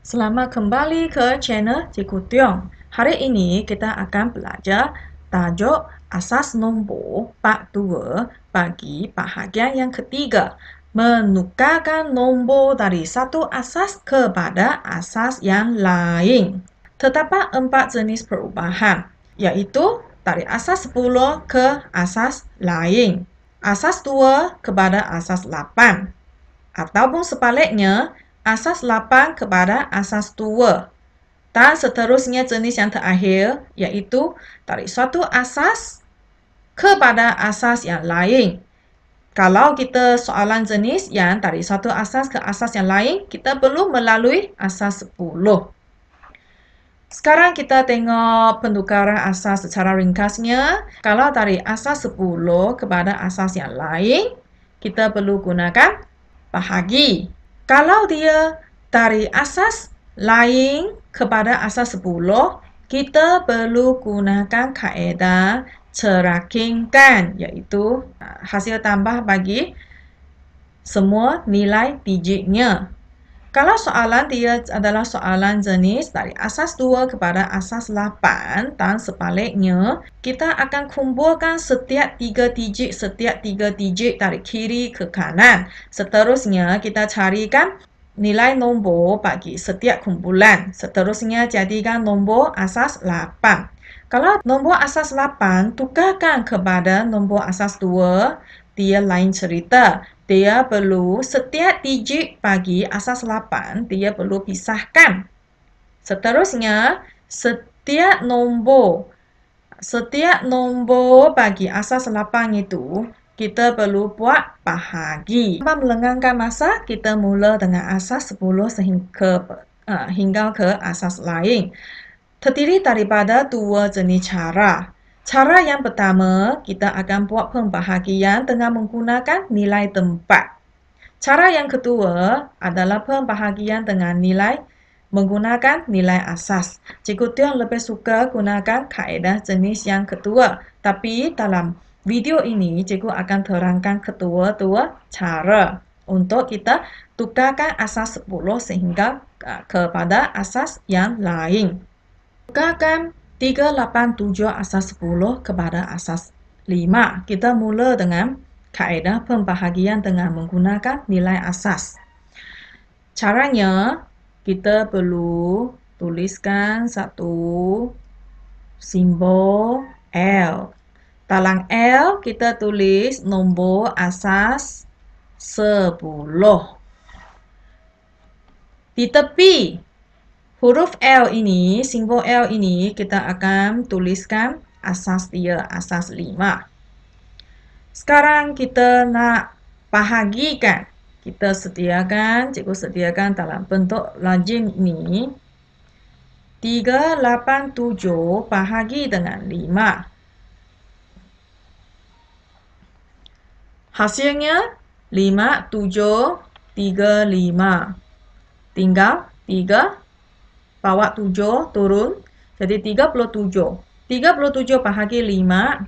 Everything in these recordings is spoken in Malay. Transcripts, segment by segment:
Selamat kembali ke channel Cikgu Tiong. Hari ini kita akan belajar tajuk asas nombor part 2 bagi bahagian yang ketiga. Menukarkan nombor dari satu asas kepada asas yang lain. Terdapat 4 jenis perubahan, iaitu dari asas 10 ke asas lain. Asas 2 kepada asas 8. Ataupun sebaliknya, asas 8 kepada asas 2. Dan seterusnya jenis yang terakhir, iaitu dari suatu asas kepada asas yang lain. Kalau kita soalan jenis yang dari satu asas ke asas yang lain, kita perlu melalui asas 10. Sekarang kita tengok penukaran asas secara ringkasnya. Kalau dari asas 10 kepada asas yang lain, kita perlu gunakan bahagi. Kalau dia dari asas lain kepada asas 10, kita perlu gunakan kaedah cerakingkan, iaitu hasil tambah bagi semua nilai digitnya. Kalau soalan dia adalah soalan jenis dari asas 2 kepada asas 8 dan sebaliknya, kita akan kumpulkan setiap 3 digit dari kiri ke kanan. Seterusnya, kita carikan nilai nombor bagi setiap kumpulan. Seterusnya, jadikan nombor asas 8. Kalau nombor asas 8 tukarkan kepada nombor asas 2, dia lain cerita. Dia perlu setiap digit bagi asas 8, dia perlu pisahkan. Seterusnya, setiap nombor bagi asas 8 itu, kita perlu buat bahagi. Tanpa melengahkan masa, kita mula dengan asas 10 hingga ke asas lain. Terdiri daripada 2 jenis cara. Cara yang pertama, kita akan buat pembahagian dengan menggunakan nilai tempat. Cara yang kedua adalah pembahagian dengan menggunakan nilai asas. Cikgu Tiong lebih suka gunakan kaedah jenis yang kedua. Tapi dalam video ini, cikgu akan terangkan kedua-dua cara untuk kita tukarkan asas 10 sehingga kepada asas yang lain. Tukarkan 387 asas 10 kepada asas 5. Kita mula dengan kaedah pembahagian dengan menggunakan nilai asas. Caranya, kita perlu tuliskan satu simbol L. Dalam L, kita tulis nombor asas 10. Di tepi huruf L ini, simbol L ini, kita akan tuliskan asas dia, asas 5. Sekarang kita nak bahagikan. Cikgu sediakan dalam bentuk lajim ini. 387 bahagi dengan 5. Hasilnya 5735. Tinggal 3, bawa 7 turun. Jadi 37. 37 bahagi 5.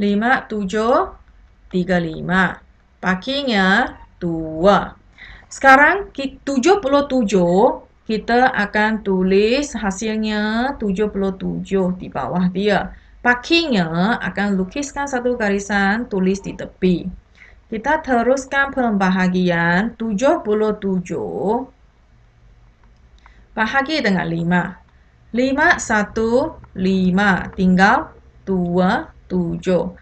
5735. Baginya 2. Sekarang 77 kita akan tulis hasilnya 77 di bawah dia. Baginya akan lukiskan satu garisan, tulis di tepi. Kita teruskan pembahagian 77 bahagi dengan 5. 5, 1, 5. Tinggal 2, 7.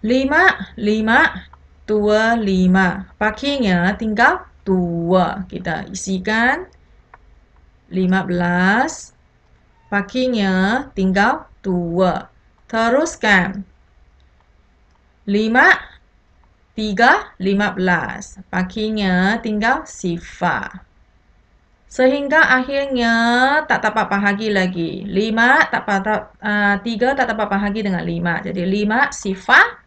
5, 5, 2, 5. Baginya tinggal 2. Kita isikan 15. Baginya tinggal 2. Teruskan 5, 3, 15. Baginya tinggal sifar. Sehingga akhirnya tak dapat bahagi lagi. 3 tak dapat bahagi dengan 5. Jadi 5 sifar.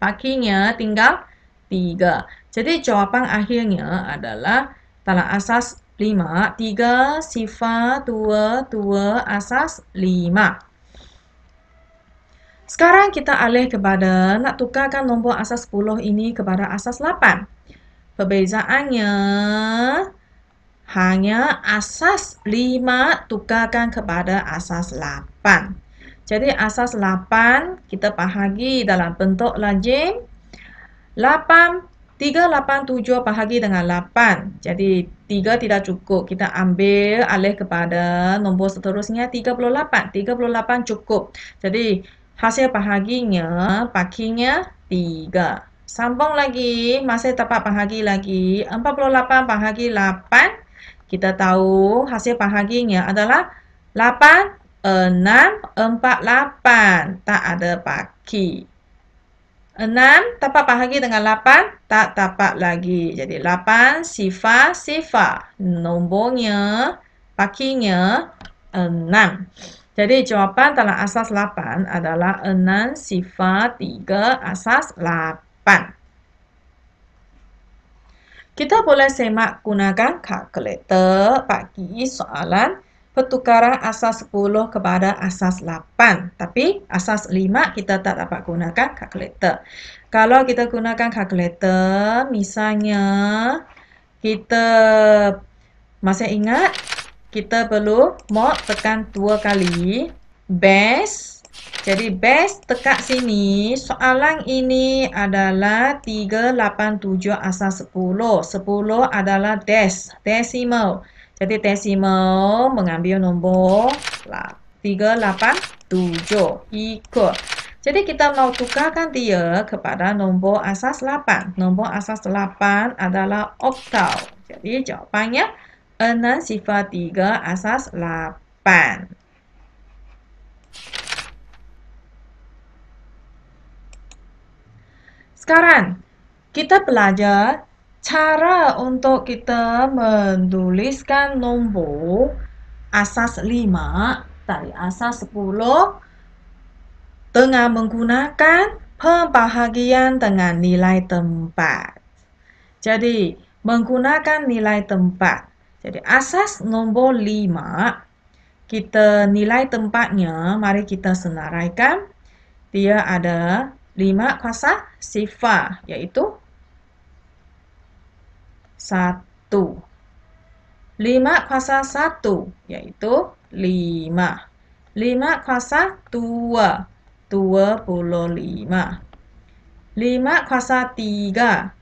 Baginya tinggal 3. Jadi jawapan akhirnya adalah dalam asas 5, 3 sifar 2, 2 asas 5. Sekarang kita alih kepada nak tukarkan nombor asas 10 ini kepada asas 8. Perbezaannya hanya asas 5 tukarkan kepada asas 8. Jadi asas 8 kita bahagi dalam bentuk lazim. 387 bahagi dengan 8. Jadi 3 tidak cukup. Kita ambil alih kepada nombor seterusnya 38. 38 cukup. Jadi hasil bahaginya, bahaginya 3. Sambung lagi, masih dapat bahagi lagi. 48 bahagi 8. Kita tahu hasil bahaginya adalah 8, 6, 4, 8. Tak ada baki. 6 dapat bahagi dengan 8, tak dapat lagi. Jadi 8 sifar. Nombornya, bakinya 6. Jadi jawapan dalam asas 8 adalah 6 sifar 3 asas 8. Kita boleh semak gunakan kalkulator bagi soalan pertukaran asas 10 kepada asas 8. Tapi asas 5 kita tak dapat gunakan kalkulator. Kalau kita gunakan kalkulator, misalnya kita masih ingat, kita perlu mod tekan 2 kali. Base. Jadi base dekat sini, soalan ini adalah 387 asas 10. 10 adalah desimal. Jadi desimal mengambil nombor 387 ikut. Jadi kita mau tukarkan dia kepada nombor asas 8. Nombor asas 8 adalah oktal. Jadi jawapannya 6 sifar 3 asas 8. Sekarang, kita belajar cara untuk kita menuliskan nombor asas 5 dari asas 10 dengan menggunakan pembahagian dengan nilai tempat. Jadi, menggunakan nilai tempat. Jadi, asas nombor 5, kita nilai tempatnya, mari kita senaraikan. Dia ada 5 kuasa sifar, iaitu 1. 5 kuasa 1, iaitu 5. 5 kuasa 2, 25. 5 kuasa 3,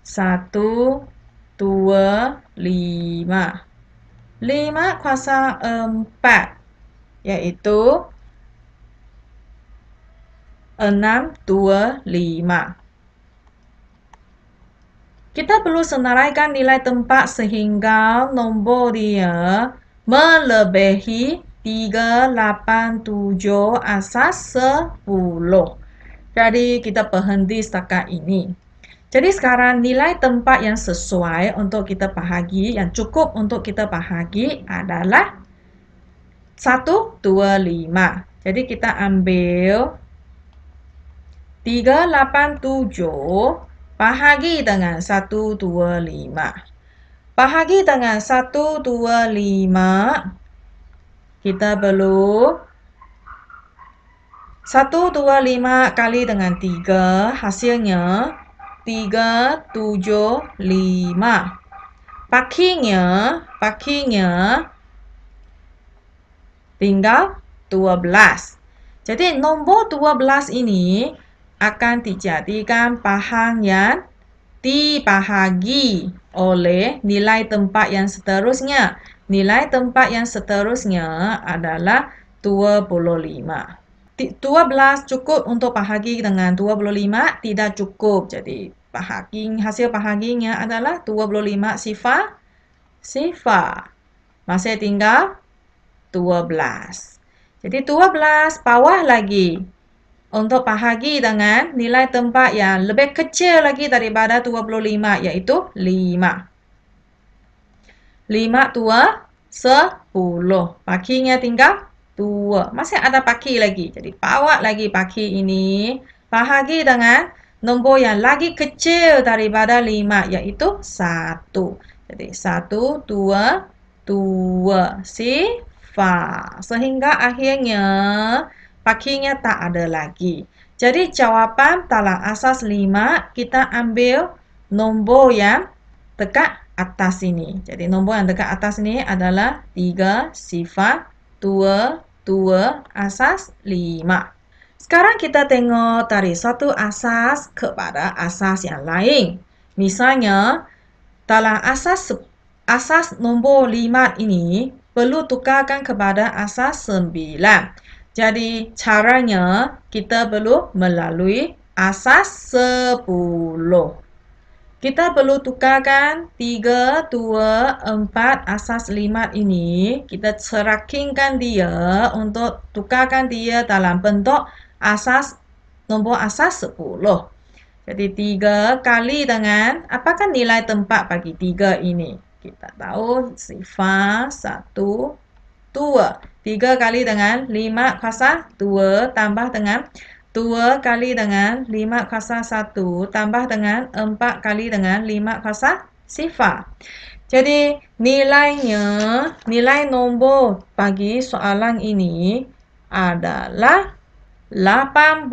1, 2, 5. 5 kuasa 4, iaitu 6, 2, 5. Kita perlu senaraikan nilai tempat sehingga nombor dia melebihi 387 asas 10. Jadi kita berhenti setakat ini. Jadi sekarang nilai tempat yang sesuai untuk kita bahagi, yang cukup untuk kita bahagi adalah 125. Jadi kita ambil 387 bahagi dengan 125. Bahagi dengan 125, kita perlu 125 kali dengan 3, hasilnya 375. Bakinya tinggal 12. Jadi nombor 12 ini akan dijadikan bahan yang dibahagi oleh nilai tempat yang seterusnya. Nilai tempat yang seterusnya adalah 25. 12 cukup untuk bahagi dengan 25, tidak cukup. Jadi hasil bahaginya adalah 25 sifar. Masih tinggal 12. Jadi 12 bawah lagi. Untuk bahagi dengan nilai tempat yang lebih kecil lagi daripada 25, iaitu 5. 5 tua 10. Bakinya tinggal 2. Masih ada baki lagi. Jadi bawa lagi baki ini. Bahagi dengan nombor yang lagi kecil daripada 5, iaitu 1. Jadi 1, 2, 2 sifar. Sehingga akhirnya bakinya tak ada lagi. Jadi jawapan dalam asas 5, kita ambil nombor yang dekat atas ini. Jadi nombor yang dekat atas ini adalah 3 sifar 2 2 asas 5. Sekarang kita tengok dari satu asas kepada asas yang lain. Misalnya, dalam asas nombor 5 ini perlu tukarkan kepada asas 9. Jadi, caranya kita perlu melalui asas 10. Kita perlu tukarkan 3, 2, 4 asas 5 ini. Kita serakingkan dia untuk tukarkan dia dalam bentuk nombor asas 10. Jadi 3 kali dengan, apakah nilai tempat bagi 3 ini? Kita tahu sifar 1, 2. 3 kali dengan 5 kuasa 2 tambah dengan 2 kali dengan 5 kuasa 1 tambah dengan 4 kali dengan 5 kuasa sifar. Jadi, nilai nombor bagi soalan ini adalah 89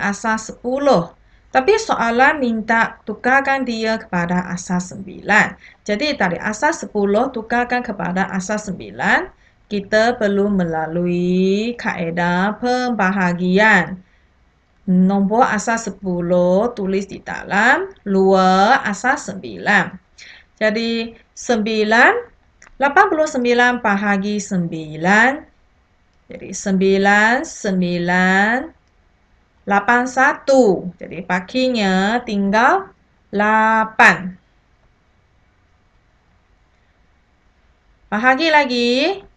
asas 10. Tapi soalan minta tukarkan dia kepada asas 9. Jadi, dari asas 10 tukarkan kepada asas 9. Kita perlu melalui kaedah pembahagian. Nombor asas 10 tulis di dalam luar asas 9. Jadi 89 bahagi 9. Jadi 981. Jadi baginya tinggal 8. Bahagi lagi.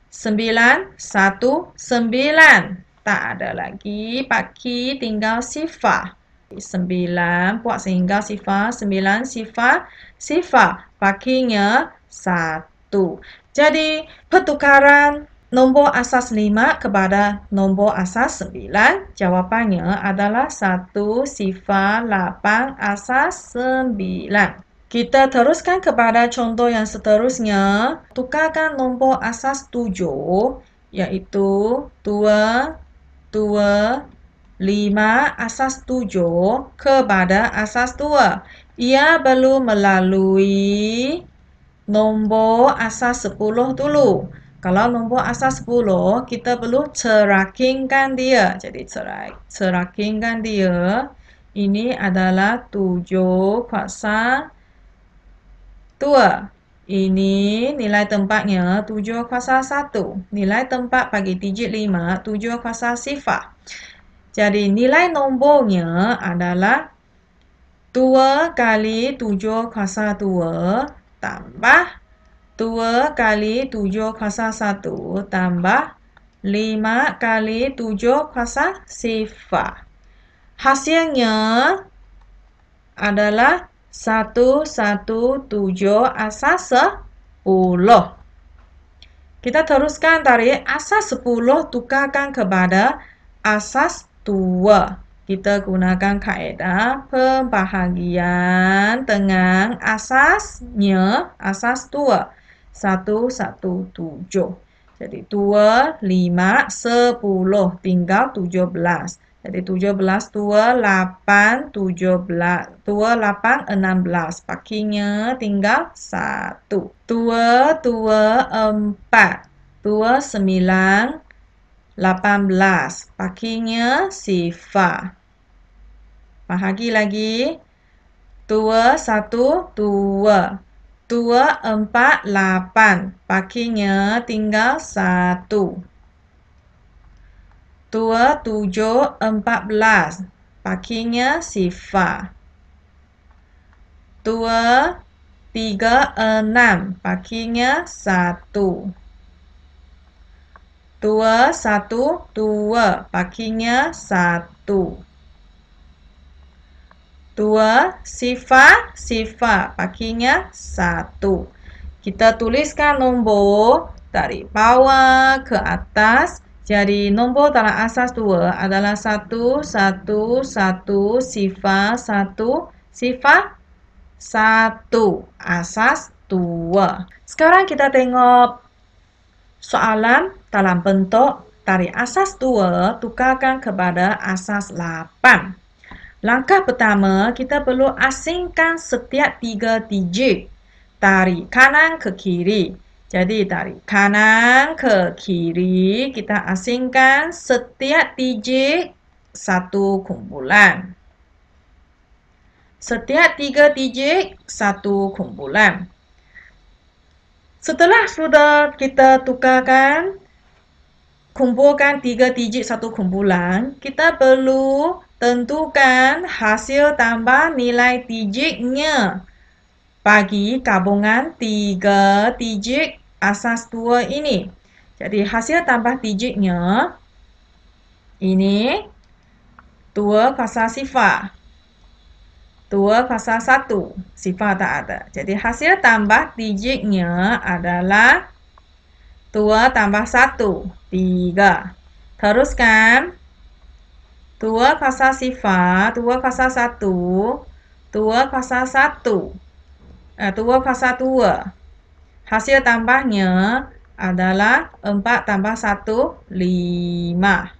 919. Tak ada lagi. Bagi tinggal sifar. 9 buat sehingga sifar. 9 sifar. Baginya 1. Jadi pertukaran nombor asas 5 kepada nombor asas 9. Jawapannya adalah 1 sifar 8 asas 9. Kita teruskan kepada contoh yang seterusnya. Tukarkan nombor asas 7, iaitu 2, 2, 5 asas 7 kepada asas 2. Ia perlu melalui nombor asas 10 dulu. Kalau nombor asas 10, kita perlu cerakingkan dia. Jadi, cerakingkan dia. Ini adalah 7 kuasa 2. Ini nilai tempatnya 7 kuasa 1. Nilai tempat bagi digit 5, 7 kuasa sifar. Jadi nilai nombornya adalah 2 kali 7 kuasa 2 tambah 2 kali 7 kuasa 1 tambah 5 kali 7 kuasa sifar. Hasilnya adalah 117 asas 10. Kita teruskan dari asas 10 tukarkan kepada asas 2. Kita gunakan kaedah pembahagian dengan asasnya, asas 2. 117. Jadi 2, 5, 10. Tinggal 17. Jadi 17, 2, 8, 17, 2, 8, 16. Baginya tinggal 1. 2, 2, 4. 2, 9, 18. Baginya sifar. Bahagi lagi. 2, 1, 2. 2, 4, 8. Baginya tinggal 1. 2, 7, 14. Baginya sifar. 2, 3, 6. Baginya 1. 2, 1, 2. Baginya 1. 2, sifar. Baginya 1. Kita tuliskan nombor dari bawah ke atas. Jadi, nombor dalam asas 2 adalah 1, 1, 1, sifar, 1, sifar, 1. Asas 2. Sekarang kita tengok soalan dalam bentuk dari asas 2 tukarkan kepada asas 8. Langkah pertama, kita perlu asingkan setiap 3 digit. Tarik kanan ke kiri. Jadi, tarik kanan ke kiri. Kita asingkan setiap digit satu kumpulan. Setiap 3 digit satu kumpulan. Setelah sudah kita tukarkan, kumpulkan 3 digit satu kumpulan, kita perlu tentukan hasil tambah nilai digitnya bagi gabungan 3 digit asas 2 ini. Jadi hasil tambah digitnya ini 2 pasal sifar. 2 pasal 1. Sifar tak ada. Jadi hasil tambah digitnya adalah 2 tambah 1. 3. Teruskan. 2 pasal sifar. 2 pasal 1. 2 pasal 1. 2 pasal 2. Hasil tambahnya adalah 4 tambah 1, 5.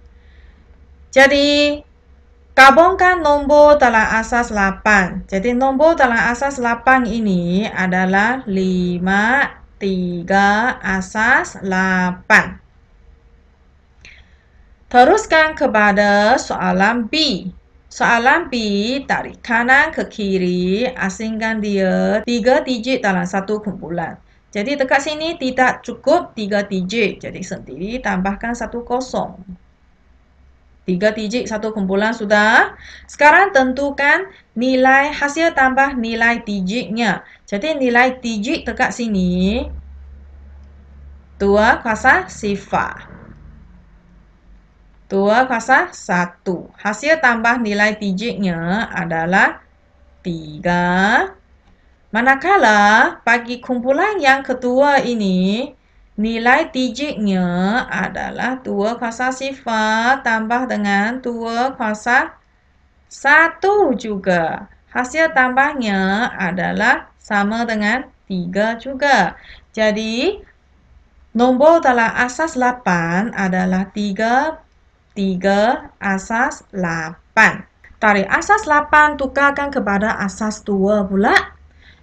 Jadi, gabungkan nombor dalam asas 8. Jadi, nombor dalam asas 8 ini adalah 5, 3, asas 8. Teruskan kepada soalan B. Soalan B, tarik kanan ke kiri, asingkan dia 3 digit dalam satu kumpulan. Jadi dekat sini tidak cukup 3 digit. Jadi sendiri tambahkan 1 kosong. 3 digit satu kumpulan sudah. Sekarang tentukan nilai hasil tambah nilai digitnya. Jadi nilai digit dekat sini 2 pasal sifar. 2 pasal 1. Hasil tambah nilai digitnya adalah 3. Manakala bagi kumpulan yang kedua ini, nilai digitnya adalah 2 pasal sifar tambah dengan 2 pasal 1 juga. Hasil tambahnya adalah sama dengan 3 juga. Jadi, nombor dalam asas 8 adalah 3 asas 8. Tarik asas 8 tukarkan kepada asas 2 pula.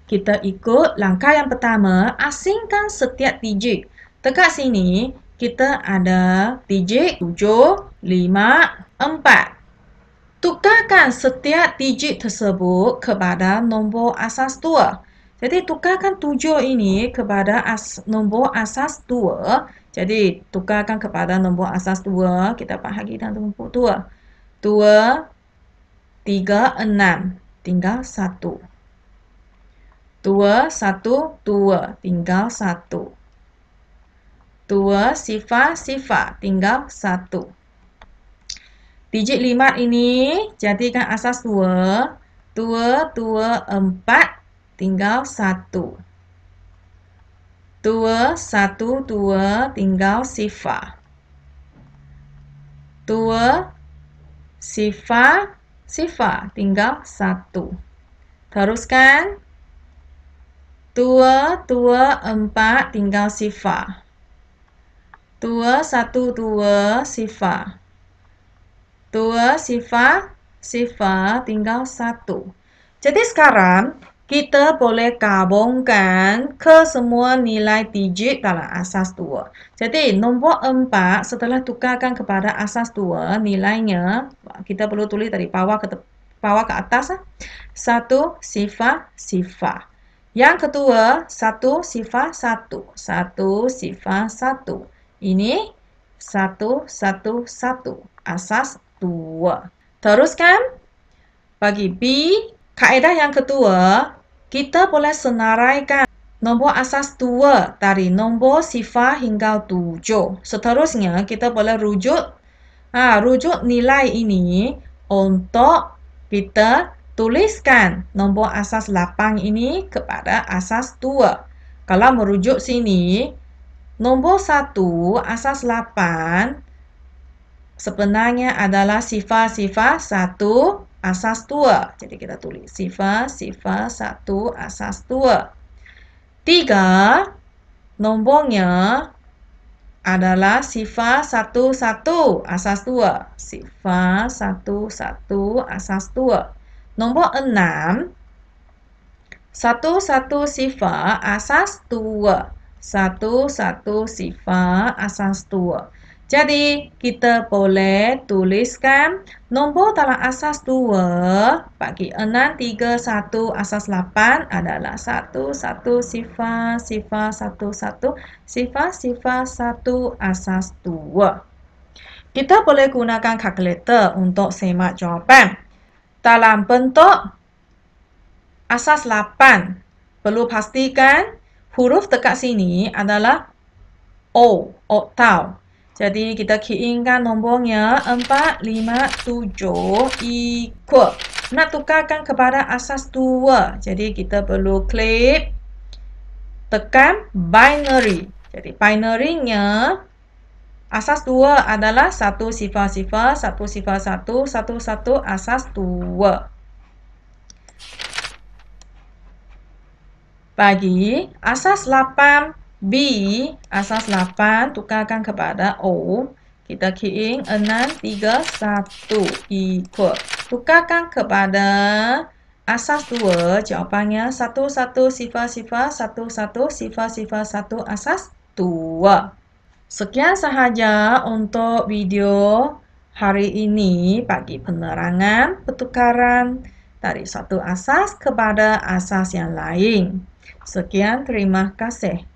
Kita ikut langkah yang pertama, asingkan setiap digit. Dekat sini, kita ada digit 7, 5, 4. Tukarkan setiap digit tersebut kepada nombor asas 2. Jadi, tukarkan 7 ini kepada nombor asas 2. Jadi, tukarkan kepada nombor asas 2. Kita bahagi dengan nombor 2. 2, 3, 6. Tinggal 1. 2, 1, 2. Tinggal 1. 2, sifar. Tinggal 1. Digit 5 ini jadikan asas 2. 2, 2, 4. Tinggal 1. 2, 1, 2, tinggal sifar. 2, sifar, tinggal 1. Teruskan. 2, 2, 4, tinggal sifar. 2, 1, 2, sifar. 2, sifar, tinggal 1. Jadi sekarang, kita boleh gabungkan ke semua nilai digit dalam asas 2. Jadi, nombor 4 setelah tukarkan kepada asas 2, nilainya, kita perlu tulis dari bawah ke atas. 1, sifar. Yang kedua, 1, sifar 1. 1, sifar 1. Ini 1, 1, 1. Asas 2. Teruskan, bagi B, kaedah yang kedua, kita boleh senaraikan nombor asas 2 dari nombor sifar hingga 7. Seterusnya, kita boleh rujuk nilai ini untuk kita tuliskan nombor asas 8 ini kepada asas 2. Kalau merujuk sini, nombor 1 asas 8 sebenarnya adalah sifar 1 asas 2. Jadi kita tulis sifar 1 asas 2. 3, nombornya adalah sifar 11 asas 2. Sifar 11 asas 2. Nombor 6. 11 sifar asas 2. 11 sifar asas 2. Jadi, kita boleh tuliskan nombor dalam asas 2 bagi 6, 3, 1 asas 8 adalah 11 sifar 11 sifar 1 asas 2. Kita boleh gunakan kalkulator untuk semak jawapan. Dalam bentuk asas 8, perlu pastikan huruf dekat sini adalah O, oktav. Jadi, kita keyinkan nombornya 4, 5, 7 equal. Nak tukarkan kepada asas 2. Jadi, kita perlu klik tekan binary. Jadi, binary-nya asas 2 adalah 1 sifar 1 sifar 1 1 asas 2. Bagi asas 8B, asas 8 tukarkan kepada O. Kita key in 6, 3, 1 equal. Tukarkan kepada asas 2, jawapannya 1 sifar 1 sifar 1 asas 2. Sekian sahaja untuk video hari ini bagi penerangan pertukaran dari satu asas kepada asas yang lain. Sekian, terima kasih.